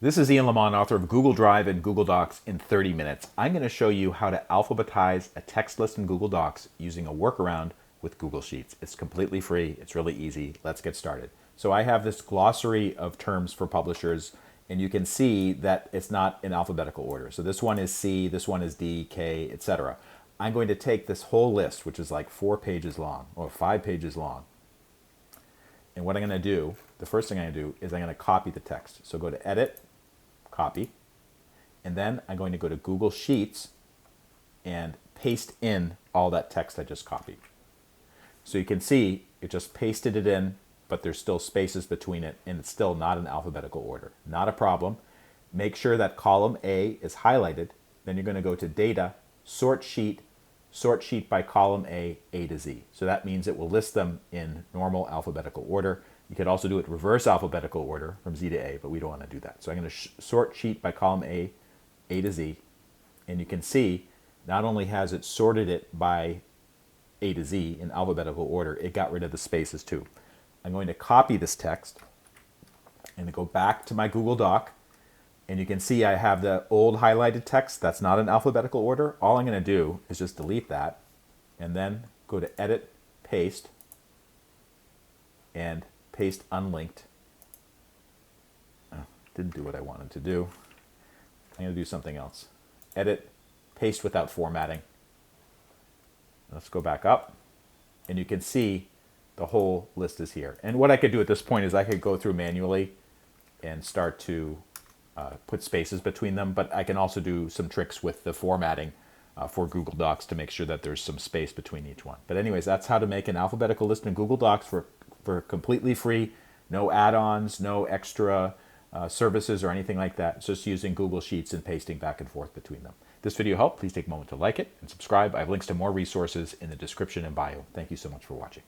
This is Ian Lamont, author of Google Drive and Google Docs in 30 minutes. I'm going to show you how to alphabetize a text list in Google Docs using a workaround with Google Sheets. It's completely free. It's really easy. Let's get started. So I have this glossary of terms for publishers, and you can see that it's not in alphabetical order. So this one is C, this one is D, K, etc. I'm going to take this whole list, which is like 4 pages long or 5 pages long, and what I'm going to do, the first thing I'm going to do is I'm going to copy the text. So go to Edit, Copy, and then I'm going to go to Google Sheets and paste in all that text I just copied. So you can see it just pasted it in, but there's still spaces between it, and it's still not in alphabetical order. Not a problem. Make sure that column A is highlighted. Then you're going to go to Data, Sort Sheet by column A to Z. So that means it will list them in normal alphabetical order. You could also do it reverse alphabetical order from Z to A, but we don't want to do that. So I'm going to sort sheet by column A to Z. And you can see not only has it sorted it by A to Z in alphabetical order, it got rid of the spaces too. I'm going to copy this text and go back to my Google Doc. And you can see I have the old highlighted text that's not in alphabetical order. All I'm going to do is just delete that and then go to Edit, Paste, and paste unlinked. Oh, didn't do what I wanted to do. I'm going to do something else. Edit, paste without formatting. Let's go back up, and you can see the whole list is here. And what I could do at this point is I could go through manually and start to put spaces between them, but I can also do some tricks with the formatting for Google Docs to make sure that there's some space between each one. But anyways, that's how to make an alphabetical list in Google Docs for completely free, no add-ons, no extra services or anything like that. It's just using Google Sheets and pasting back and forth between them. If this video helped, please take a moment to like it and subscribe. I have links to more resources in the description and bio. Thank you so much for watching.